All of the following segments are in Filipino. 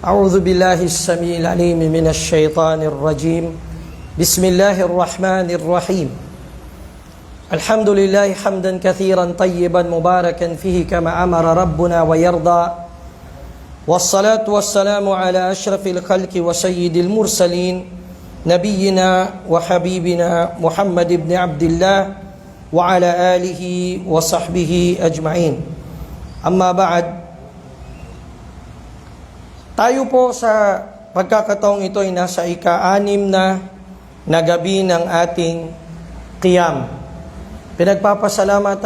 أعوذ بالله السميع العليم من الشيطان الرجيم بسم الله الرحمن الرحيم الحمد لله حمدا كثيرا طيبا مباركا فيه كما أمر ربنا ويرضى والصلاة والسلام على أشرف الخلق وسيد المرسلين نبينا وحبيبنا محمد بن عبد الله وعلى آله وصحبه أجمعين أما بعد. Tayo po sa pagkakataong ito ay nasa ika-6 na gabi ng ating qiyam. Pinagpapasalamat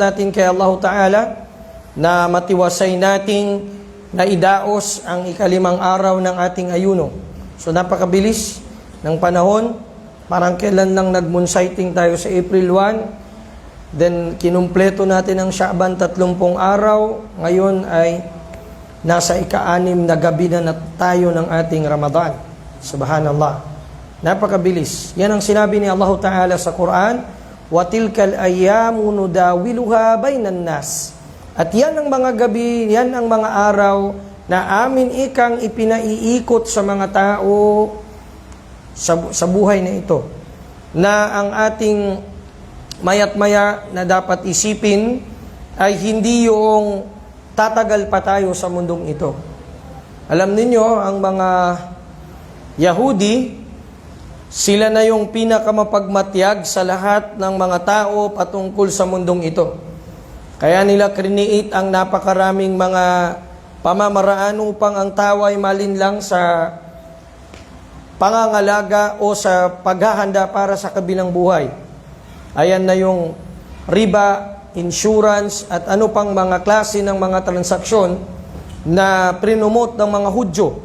natin kay Allah Ta'ala na matiwasay nating naidaos ang ika-5 araw ng ating ayuno. So napakabilis ng panahon, parang kailan lang nag-moonsighting tayo sa April 1, then kinumpleto natin ang Sha'ban 30 araw, ngayon ay nasa ika-6 na gabi na tayo ng ating Ramadan. Subhanallah. Napakabilis. Yan ang sinabi ni Allah Ta'ala sa Quran, وَتِلْكَ الْأَيَّامُ نُدَاوِلُهَا بَيْنَ النَّاسِ. At yan ang mga gabi, yan ang mga araw na amin ikang ipinaiikot sa mga tao sa buhay na ito. Na ang ating mayat maya na dapat isipin ay hindi yung tatagal pa tayo sa mundong ito. Alam ninyo, ang mga Yahudi, sila na yung pinakamapagmatyag sa lahat ng mga tao patungkol sa mundong ito. Kaya nila create ang napakaraming mga pamamaraan upang ang tao ay malinlang sa pangangalaga o sa paghahanda para sa kabilang buhay. Ayan na yung riba, insurance, at ano pang mga klase ng mga transaksyon na prinomote ng mga Hudyo.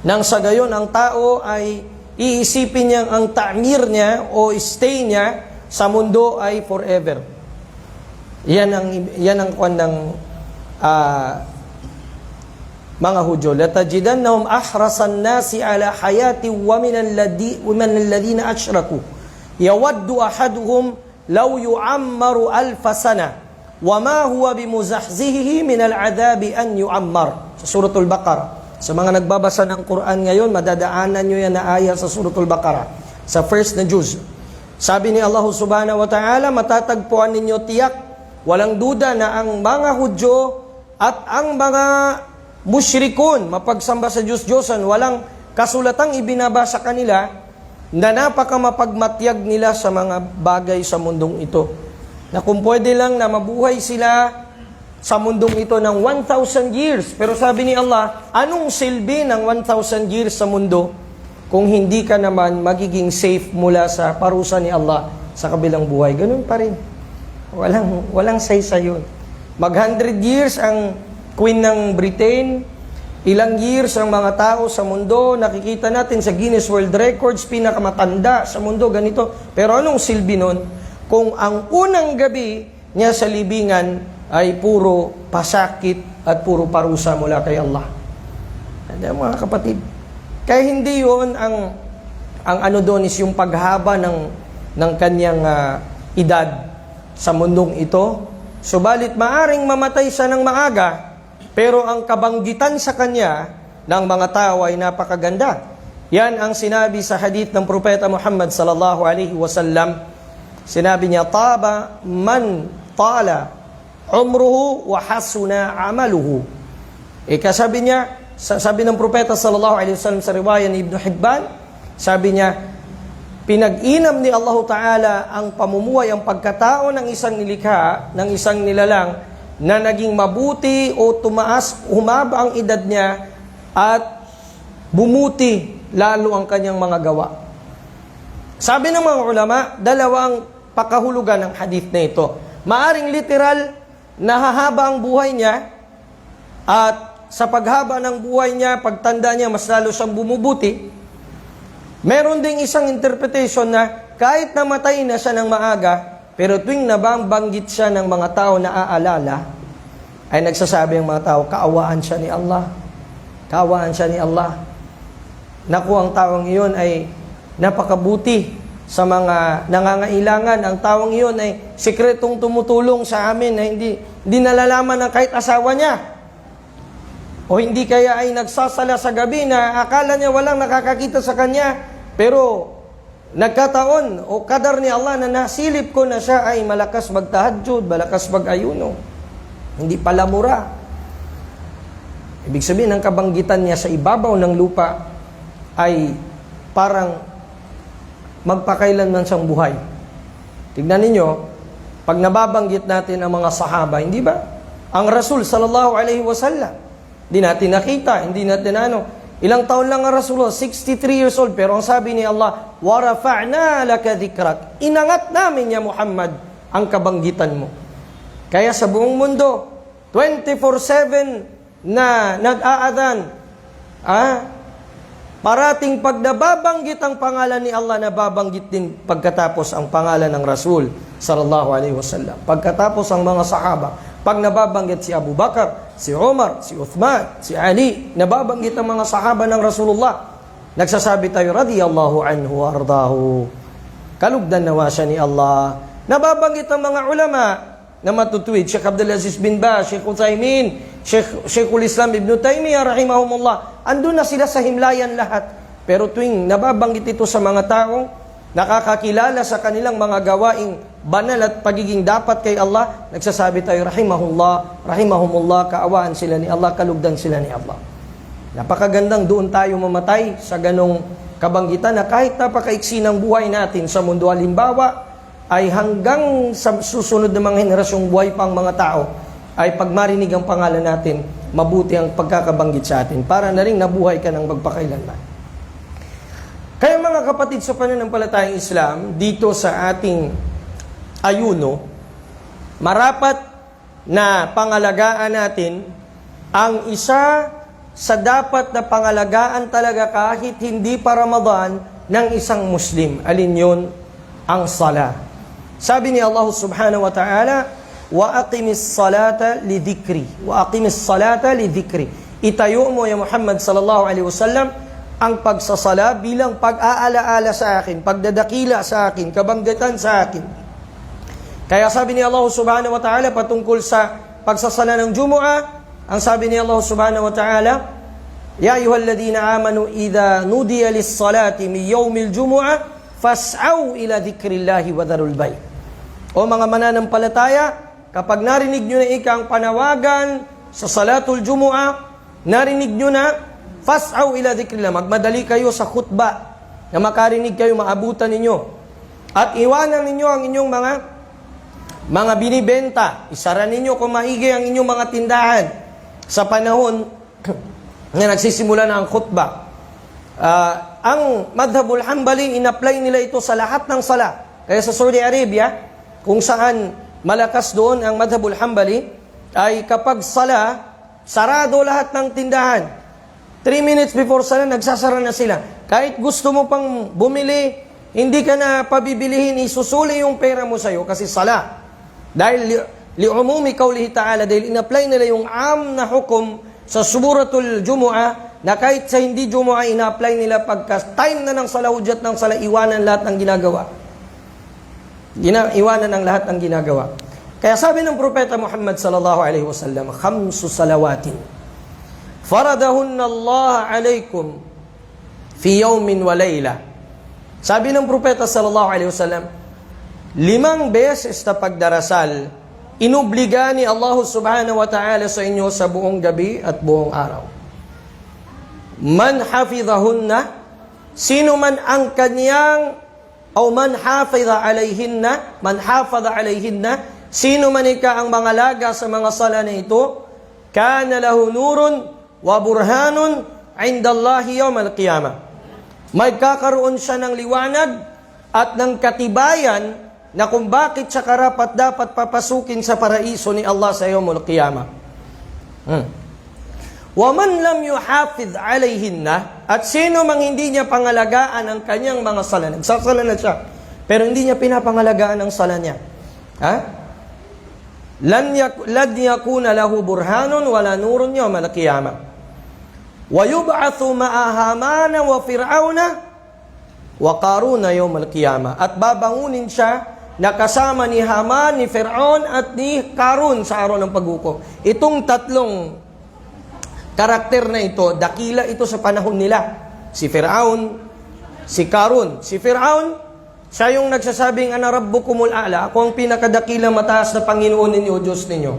Nang sa gayon, ang tao ay iisipin niyang ang ta'mir niya o stay niya sa mundo ay forever. Yan ang kwan ng mga Hudyo. لَتَجِدَنَّهُمْ أَحْرَصَ النَّاسِ عَلَى حَيَاتٍ وَمِنَ الَّذِينَ أَشْرَكُوا يَوَدُّ أَحَدُهُمْ law yu'ammaru alfa sana wa ma huwa bimuzahzihi min al'adabi an yu'ammar. Sa Suratul Baqarah. Sa mga nagbabasa ng Quran ngayon, madadaanan nyo yan na aya sa Suratul Baqarah, sa first na juz. Sabi ni Allah Subhanahu wa Ta'ala, matatagpuan ninyo tiyak, walang duda na ang mga Hudyo at ang mga musyrikun, mapagsamba sa Diyos-Diyosan, walang kasulatang ibinabasa kanila na napakamapagmatyag nila sa mga bagay sa mundong ito. Na kung pwede lang na mabuhay sila sa mundong ito ng 1,000 years. Pero sabi ni Allah, anong silbi ng 1,000 years sa mundo kung hindi ka naman magiging safe mula sa parusa ni Allah sa kabilang buhay? Ganun pa rin. Walang say-say yun. 100 years ang Queen ng Britain, ilang years ang mga tao sa mundo, nakikita natin sa Guinness World Records, pinakamatanda sa mundo, ganito. Pero anong silbi nun? Kung ang unang gabi niya sa libingan ay puro pasakit at puro parusa mula kay Allah. Mga kapatid, kaya hindi yun ang ano doon is yung paghaba ng kanyang edad sa mundong ito. Subalit maaring mamatay siya ng maaga, pero ang kabanggitan sa kanya ng mga tao ay napakaganda. Yan ang sinabi sa hadith ng Propeta Muhammad sallallahu alaihi wasallam. Sinabi niya, taba man tala umruhu wa hasuna amaluhu. Sabi niya, sabi ng Propeta sallallahu alaihi wasallam sa riwaya ni Ibn Hibban, sabi niya, pinag-inam ni Allah Ta'ala ang pamumuhay, ang pagkatao ng isang nilikha, ng isang nilalang, na naging mabuti o tumaas, humaba ang edad niya at bumuti lalo ang kanyang mga gawa. Sabi ng mga ulama, dalawang pakahulugan ng hadith na ito. Maaring literal, nahahaba ang buhay niya at sa paghaba ng buhay niya, pagtanda niya, mas lalo siyang bumubuti. Meron ding isang interpretation na kahit namatay na siya ng maaga, pero tuwing nabanggit siya ng mga tao na aalala, ay nagsasabi ang mga tao, kaawaan siya ni Allah. Kaawaan siya ni Allah. Naku, ang taong iyon ay napakabuti sa mga nangangailangan. Ang taong iyon ay sikretong tumutulong sa amin na hindi nalalaman ng kahit asawa niya. O hindi kaya ay nagsasala sa gabi na akala niya walang nakakakita sa kanya, pero nagkataon o kadar ni Allah na nasilip ko na siya ay malakas magtahajjud, malakas mag-ayuno. Hindi pala mura. Ibig sabihin, ang kabanggitan niya sa ibabaw ng lupa ay parang magpakailanman siyang buhay. Tignan ninyo, pag nababanggit natin ang mga sahaba, hindi ba? Ang Rasul sallallahu alaihi wasallam, hindi natin nakita, hindi natin ilang taon lang ang Rasulullah, 63 years old, pero ang sabi ni Allah, وَرَفَعْنَا لَكَ ذِكْرَكَ, inangat namin ya Muhammad ang kabanggitan mo. Kaya sa buong mundo, 24/7 na nag-aadhan, parating pag nababanggit ang pangalan ni Allah, nababanggit din pagkatapos ang pangalan ng Rasul sallallahu alaihi wasallam. Pagkatapos ang mga sahaba, pag nababanggit si Abu Bakar, si Umar, si Uthman, si Ali, nababanggit ang mga sahaba ng Rasulullah, nagsasabi tayo, radiyallahu anhu wa ardahu. Kalugdan nawa siya ni Allah. Nababanggit ang mga ulama na matutuwid, Sheikh Abdul Aziz bin Baz, Sheikh Uthaymin, Sheikhul Islam Ibn Taymiyyah, rahimahumullah. Andun na sila sa himlayan lahat. Pero tuwing nababanggit ito sa mga taong nakakakilala sa kanilang mga gawaing banal at pagiging dapat kay Allah, nagsasabi tayo, rahimahullah, rahimahumullah, kaawaan sila ni Allah, kalugdan sila ni Allah. Napakagandang doon tayo mamatay sa ganong kabanggitan na kahit napakaiksi ng buhay natin sa mundo, halimbawa, ay hanggang sa susunod na mga henerasyong buhay pang mga tao, ay pag marinig ang pangalan natin, mabuti ang pagkakabanggit sa atin, para na rin nabuhay ka ng magpakailanman. Kaya mga kapatid sa pananampalatayang Islam, dito sa ating ayuno, marapat na pangalagaan natin ang isa sa dapat na pangalagaan talaga kahit hindi pa Ramadan ng isang Muslim. Alin yun? Ang sala. Sabi ni Allah subhanahu wa ta'ala, wa aqimis salata li dhikri. Wa aqimis salata li dhikri. Itayo mo ya Muhammad sallallahu alaihi wasallam ang pagsasala bilang pag-aalaala sa akin, pagdadakila sa akin, kabanggitan sa akin. Kaya sabi ni Allah subhanahu wa ta'ala patungkol sa pagsasala ng Jumu'ah, ang sabi ni Allah subhanahu wa ta'ala, ya ayyuhalladhina amanu idha nudiya lis-salati min yawmil Jumu'ah fas'au ila dhikrillahi wa dharul bay'. O mga mananampalataya, kapag narinig nyo na ang panawagan sa salatul Jumu'ah, narinig nyo na, fas'aw ila dhikrillah, magmadali kayo sa khutbah, na makarinig kayo, maabutan ninyo. At iwanan ninyo ang inyong mga binibenta. Isara ninyo kung maigi ang inyong mga tindahan sa panahon na nagsisimula na ang khutbah. Ang Madhabul Hanbali, in-apply nila ito sa lahat ng sala. Kaya sa Saudi Arabia, kung saan malakas doon ang Madhabul Hanbali, ay kapag sala, sarado lahat ng tindahan. 3 minutes before sala, nagsasara na sila. Kahit gusto mo pang bumili, hindi ka na pabibilihin, isusuli yung pera mo sa'yo kasi sala. Dahil li'umumi qawlihi ta'ala, dahil in-apply nila yung am na hukum sa suratul Jumu'ah, na kahit sa hindi Jumu'ah, ina-apply nila pagka time na ng sala, hujat ng sala, iwanan lahat ng ginagawa. Iwanan ang lahat ng ginagawa. Kaya sabi ng Propeta Muhammad sallallahu alaihi wasallam, 5 salawatin faradahunna Allah alaikum fi yawmin wa layla. Sabi ng Propeta sallallahu alaihi wasallam, 5 beses na pagdarasal inobliga ni Allah subhanahu wa ta'ala sa inyo sa buong gabi at buong araw. Man hafidhahunna, sino man ang kanyang o man hafidha alayhinna, sino man ika ang mga laga sa mga sala na ito, kana lahu nurun wa burhanun indallahi yawmal qiyamah. May kakaroon siya ng liwanag at ng katibayan na kung bakit siya karapat dapat papasukin sa paraiso ni Allah sa yawmul qiyamah. Wa man lam yuhafidh alayhinna, at sino mang hindi niya pangalagaan ang kanyang mga sala, nagsasala na siya, pero hindi niya pinapangalagaan ang sala niya. Lan yakuna lahu burhanun wala nurun yawmal qiyamah. Wa yub'athu ma'a Hamana wa Fir'auna wa Qaruna yawmal qiyamah. At babangunin siya na kasama ni Haman, ni Fir'aun at ni Qarun sa araw ng paghukom. Itong tatlong karakter na ito, dakila ito sa panahon nila. Si Firaun, si Karun. Si Firaun, siya yung nagsasabing, ana rabbukumul a'la, ako ang pinakadakilang mataas na Panginoon ninyo, Diyos ninyo.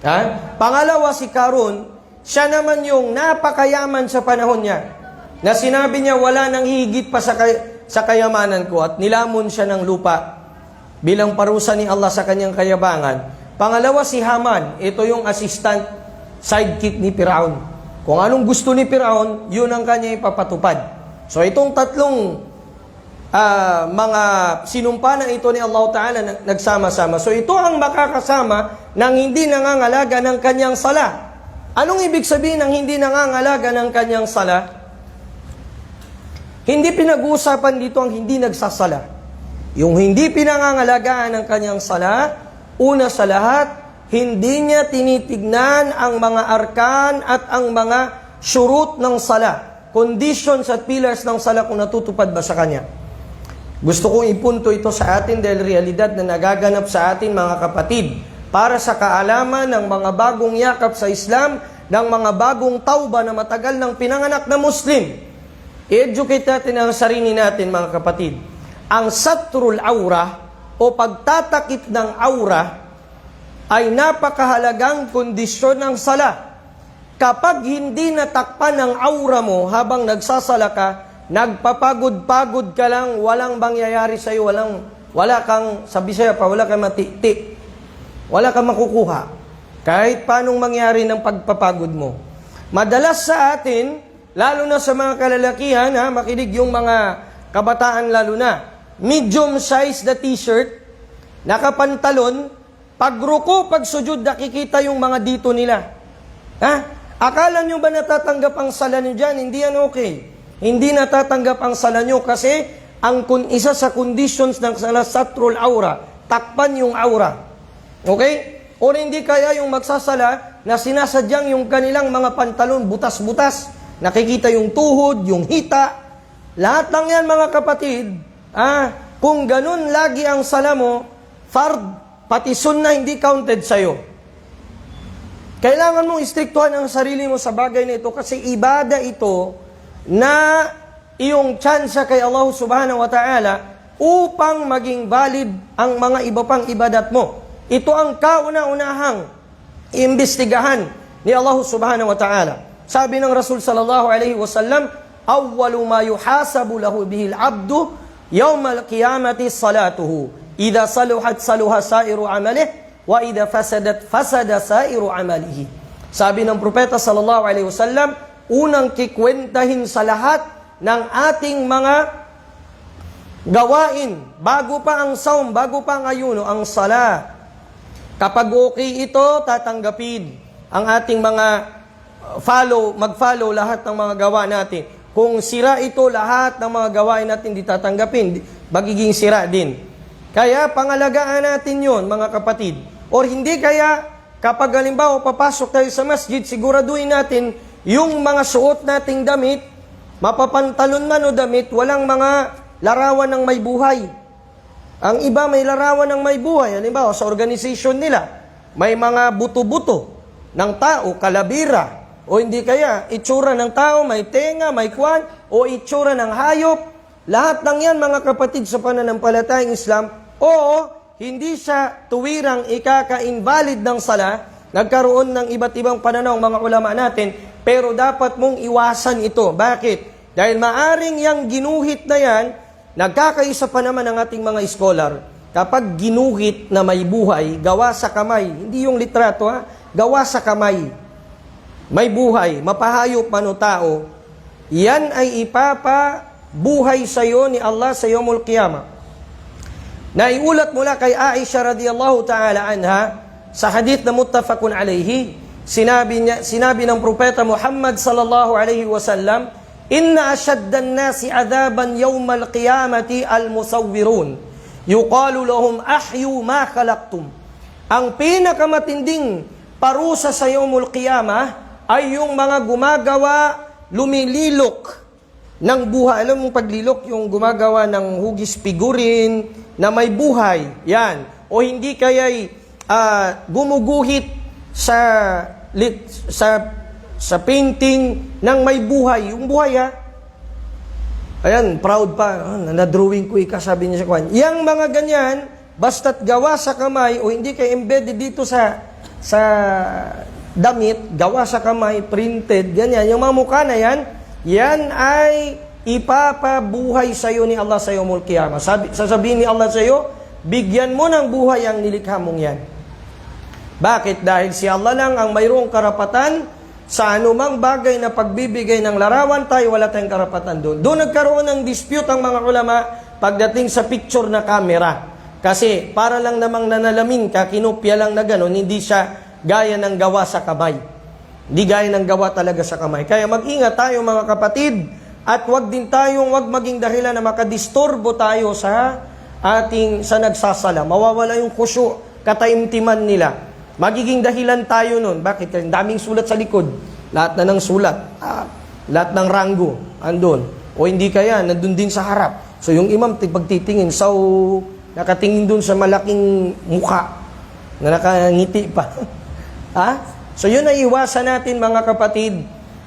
Ha? Pangalawa, si Karun, siya naman yung napakayaman sa panahon niya, na sinabi niya, wala nang higit pa sa kayamanan ko, at nilamon siya ng lupa bilang parusa ni Allah sa kanyang kayabangan. Pangalawa, si Haman. Ito yung assistant, sidekick ni Firaun. Kung anong gusto ni Firaun, yun ang kanya ipapatupad. So itong tatlong mga sinumpanan ito ni Allah Ta'ala nagsama-sama. So ito ang makakasama ng hindi nangangalaga ng kanyang sala. Anong ibig sabihin ng hindi nangangalaga ng kanyang sala? Hindi pinag-uusapan dito ang hindi nagsasala. Yung hindi pinangangalagaan ng kanyang sala, una sa lahat, hindi niya tinitignan ang mga arkan at ang mga syurut ng sala, conditions at pillars ng sala kung natutupad ba sa kanya. Gusto kong ipunto ito sa atin dahil realidad na nagaganap sa atin, mga kapatid, para sa kaalaman ng mga bagong yakap sa Islam, ng mga bagong tauba na matagal ng pinanganak na Muslim. I-educate natin ang sarili natin, mga kapatid. Ang satrul aura o pagtatakip ng aura ay napakahalagang kondisyon ng sala. Kapag hindi natakpan ang aura mo habang nagsasala ka, nagpapagod-pagod ka lang, walang mangyayari sa iyo, wala kang, sabi sa'yo pa, wala kang matiti, wala kang makukuha. Kahit paanong mangyari ng pagpapagod mo. Madalas sa atin, lalo na sa mga kalalakihan, makinig yung mga kabataan lalo na, medium size na t-shirt, nakapantalon, pagruko, pagsujud, nakikita yung mga dito nila. Ha? Akala nyo ba natatanggap ang sala nyo dyan? Hindi yan okay. Hindi natatanggap ang sala nyo kasi isa sa conditions ng sala satrul aura, takpan yung aura. Okay? O hindi kaya yung magsasala na sinasadyang yung kanilang mga pantalon butas-butas, nakikita yung tuhod, yung hita. Lahat ng yan, mga kapatid, kung ganun lagi ang sala mo, fard, pati sunnah hindi counted sa'yo. Kailangan mong istriktuhan ang sarili mo sa bagay na ito kasi ibada ito na iyong tsansa kay Allah subhanahu wa ta'ala upang maging valid ang mga iba pang ibadat mo. Ito ang kauna-unahang imbestigahan ni Allah subhanahu wa ta'ala. Sabi ng Rasul sallallahu alaihi wasallam, awwalu ma yuhasabu lahu bihil abdu yawmal qiyamati salatuhu. Idza saluhat saluha sairu amalih wa idza fasadat fasada sairu amalihi. Sabi ng propeta sallallahu alaihi wasallam, unang kikwentahin sa lahat ng ating mga gawain bago pa ang saum, bago pa ang ayuno, ang sala. Kapag okay ito, tatanggapin ang ating mga mag-follow lahat ng mga gawa natin. Kung sira ito, lahat ng mga gawain natin di tatanggapin, magiging sira din. Kaya pangalagaan natin yon, mga kapatid. Or hindi kaya, kapag halimbawa papasok tayo sa masjid, siguraduhin natin yung mga suot nating damit, mapapantalon man o damit, walang mga larawan ng may buhay. Ang iba may larawan ng may buhay. Halimbawa, sa organization nila, may mga buto-buto ng tao, kalabira, o hindi kaya, itsura ng tao, may tenga, may kwan, o itsura ng hayop. Lahat ng yan, mga kapatid, sa pananampalatayang Islam, o hindi siya tuwirang ikaka-invalid ng sala, nagkaroon ng iba't ibang pananaw mga ulama natin, pero dapat mong iwasan ito. Bakit? Dahil maaring yang ginuhit na yan, nagkakaisa pa naman ang ating mga scholar, kapag ginuhit na may buhay, gawa sa kamay, hindi yung litrato gawa sa kamay, may buhay, mapahayop man o tao, yan ay ipapabuhay sa iyo ni Allah sa yawmul qiyamah. Naiulat mula kay Aisha radhiyallahu ta'ala anha, sa hadith na muttafaqun alayhi, sinabi ng propeta Muhammad sallallahu alayhi wasallam, inna ashaddan nasi adhaban yawmal qiyamati al-musawwirun. Yuqalu lahum ahyu ma khalaqtum. Ang pinakamatinding parusa sa yawmul qiyamah ay yung mga gumagawa, lumililok ng buhay. Alam mong paglilok, yung gumagawa ng hugis figurin na may buhay. Yan. O hindi kaya'y gumuguhit sa sa painting ng may buhay. Yung buhay ayan, proud pa. Na-drawing ko sabi niya sa kwan. Yang mga ganyan, basta't gawa sa kamay o hindi kayo embedded dito sa damit, gawa sa kamay, printed, ganyan. Yung mga mukha na yan ay ipapabuhay sa iyo ni Allah sa yaumul qiyamah. Sasabihin ni Allah sa iyo, bigyan mo ng buhay ang nilikha mong yan. Bakit? Dahil si Allah lang ang mayroong karapatan sa anumang bagay na pagbibigay ng larawan, tayo wala tayong karapatan doon. Doon nagkaroon ng dispute ang mga ulama pagdating sa picture na camera. Kasi para lang namang nanalamin ka, kinopya lang na gano'n, hindi siya gaya ng gawa sa kamay. Hindi gaya ng gawa talaga sa kamay. Kaya mag-ingat tayo mga kapatid, at wag maging dahilan na makadisturbo tayo sa nagsasala. Mawawala yung khusyu, kataimtiman nila. Magiging dahilan tayo nun. Bakit? Kasi daming sulat sa likod. Lahat na ng sulat. Lahat ng ranggo. Andun. O hindi kaya, nandun din sa harap. So yung imam, pagtitingin, nakatingin dun sa malaking mukha na nakangiti pa. So yun ay iwasan natin mga kapatid,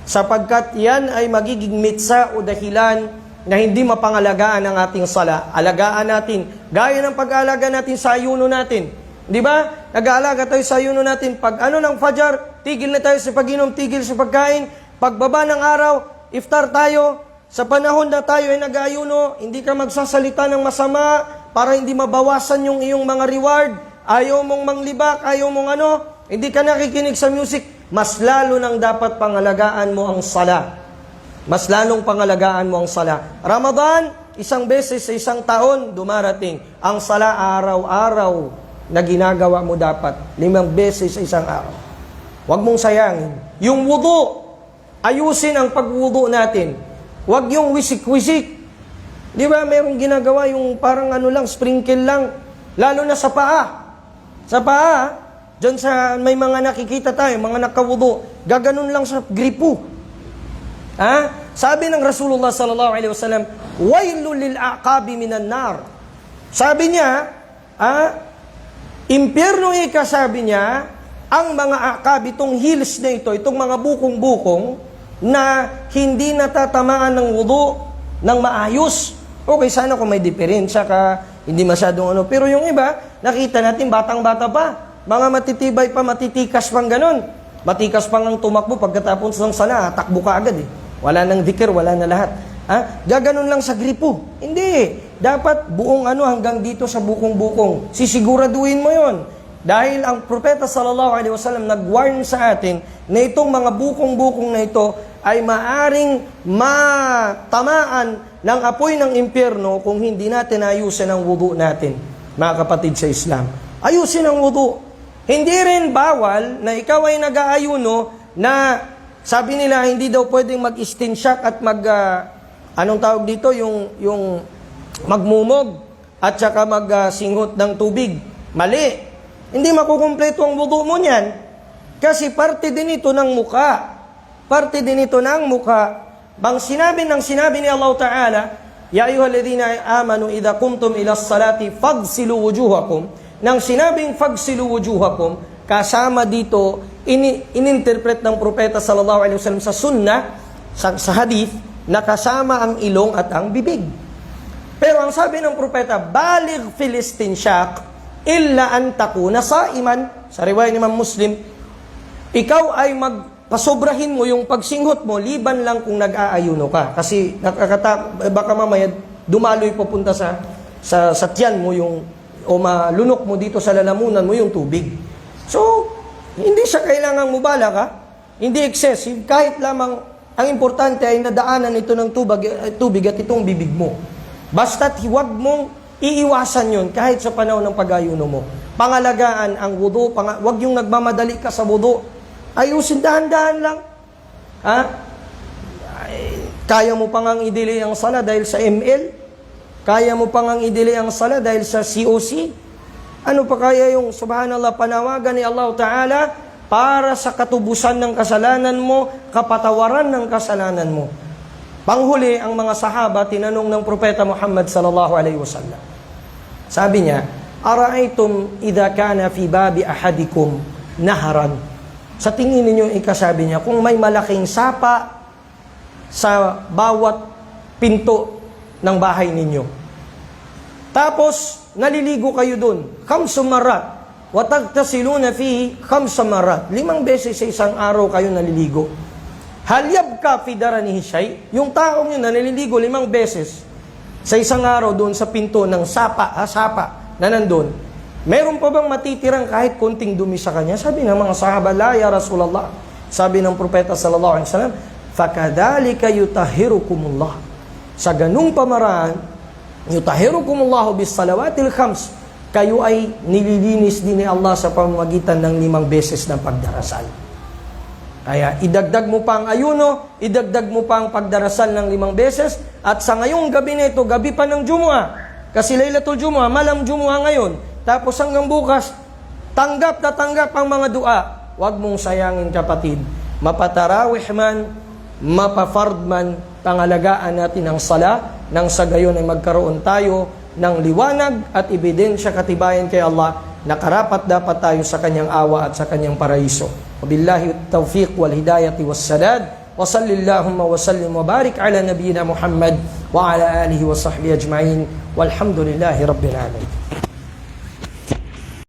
sapagkat yan ay magiging mitsa o dahilan na hindi mapangalagaan ang ating sala. Alagaan natin. Gaya ng pag-aalaga natin sa ayuno natin. Di ba? Nag-aalaga tayo sa ayuno natin. Pag ng fajar, tigil na tayo sa pag-inom, tigil sa pagkain. Pagbaba ng araw, iftar tayo. Sa panahon na tayo ay nag-ayuno, hindi ka magsasalita ng masama para hindi mabawasan yung iyong mga reward. Ayaw mong manglibak, ayaw mong hindi ka nakikinig sa music. Mas lalo nang dapat pangalagaan mo ang sala. Mas lalong pangalagaan mo ang sala. Ramadan, isang beses sa isang taon dumarating. Ang sala araw-araw na ginagawa mo dapat. 5 beses sa isang araw. Huwag mong sayangin. Yung wudu, ayusin ang pagwudu natin. Huwag yung wisik-wisik. Di ba, merong ginagawa yung parang sprinkle lang. Lalo na sa paa. Sa paa, dyan may mga nakikita tayo, mga nakawudu, gaganon lang sa gripo. Sabi ng Rasulullah sallallahu alaihi wasallam, wailul lil aqabi minan nar. Sabi niya, impyerno sabi niya, ang mga aqab, itong heels na ito, itong mga bukong-bukong, na hindi natatamaan ng wudu ng maayos. Okay, sana kung may diferensya ka, hindi masyadong pero yung iba, nakita natin batang-bata pa. Mga matitibay pa, matitikas pang ganon. Matikas pang ang tumakbo pagkatapos ng sala, takbo ka agad Wala nang dhikr, wala na lahat. Gaganon lang sa gripo. Hindi. Dapat buong hanggang dito sa bukong-bukong. Sisiguraduhin mo yon. Dahil ang Propeta sallallahu alaihi wasallam nag-warn sa atin na itong mga bukong-bukong na ito ay maaring matamaan ng apoy ng impyerno kung hindi natin ayusin ang wudu natin, mga kapatid sa Islam. Ayusin ang wudu. Hindi rin bawal na ikaw ay nag-aayuno na sabi nila hindi daw pwedeng mag-istinsyak at yung magmumog at saka magsinghot ng tubig. Mali. Hindi makukumpleto ang wudu mo niyan. Kasi parte din ito ng mukha. Parte din ito ng mukha. Sinabi ni Allah Ta'ala, Ya ayyuhalladhina amanu idha kumtum ila salati fagsilu wujuhakum. Nang sinabing fagsilu wujuhakum, kasama dito, ininterpret ng Propeta sallallahu alaihi wasallam sa sunnah, sa hadith, na kasama ang ilong at ang bibig. Pero ang sabi ng Propeta, baligh fil istinsyak illa an takuna saiman. Sa riwayat ni Imam Muslim, ikaw ay pasobrahin mo yung pagsinghot mo, liban lang kung nag-aayuno ka. Kasi baka mamaya dumaloy papunta sa tiyan mo o malunok mo dito sa lalamunan mo yung tubig. So, hindi siya kailangang mubala ka. Hindi excessive. Kahit lamang, ang importante ay nadaanan ito ng tubig at itong bibig mo. Basta't huwag mong iiwasan yun kahit sa panahon ng pag-ayuno mo. Pangalagaan ang wudu. Huwag yung nagmamadali ka sa wudu. Ayusin, dahan-dahan lang. Kaya mo pang ang i-delay ang sala dahil sa ML? Kaya mo pang ang i-delay ang sala dahil sa COC? Ano pa kaya yung, subhanallah, panawagan ni Allah Ta'ala para sa katubusan ng kasalanan mo, kapatawaran ng kasalanan mo? Panghuli, ang mga sahaba, tinanong ng Propeta Muhammad sallallahu alaihi wasallam. Sabi niya, Ara'aytum idha kana fi babi ahadikum naharan. Sa tingin ninyo, ikasabi niya, kung may malaking sapa sa bawat pinto ng bahay ninyo. Tapos, naliligo kayo dun. 5 marat. Watagtasiluna fihi 5 marat. 5 beses sa isang araw kayo naliligo. Halyab ka fidaranihi shay. Yung taong yun na naliligo 5 beses sa isang araw doon sa pinto ng sapa na nandun. Meron pa bang matitirang kahit konting dumi sa kanya? Sabi ng mga sahaba, la ya Rasulullah. Sabi ng propeta sallallahu alaihi wasallam, fakadhalika yutahirukumullah. Sa ganung pamaraan, yutahirukumullahu bis salawatil khams. Kayo ay nililinis din ni Allah sa pamamagitan ng 5 beses ng pagdarasal. Kaya idagdag mo pa ang ayuno, idagdag mo pa ang pagdarasal ng 5 beses, at sa ngayong gabi na ito, gabi pa ng Jumu'ah, kasi Laylatul Jumu'ah, malam Jumu'ah ngayon, tapos hanggang bukas, tanggap na tanggap ang mga dua. Huwag mong sayangin, kapatid. Mapatarawih man, mapafard man, pangalagaan natin ang sala, nang sa gayon ay magkaroon tayo ng liwanag at ebidensya katibayan kay Allah na karapat dapat tayo sa kanyang awa at sa kanyang paraiso. Wabillahi tawfiq wal hidayati was sadad. Wa sallillahumma wa sallim wa barik ala nabiyyina Muhammad wa ala alihi wa sahbihi ajma'in. Walhamdulillahi rabbil alamin.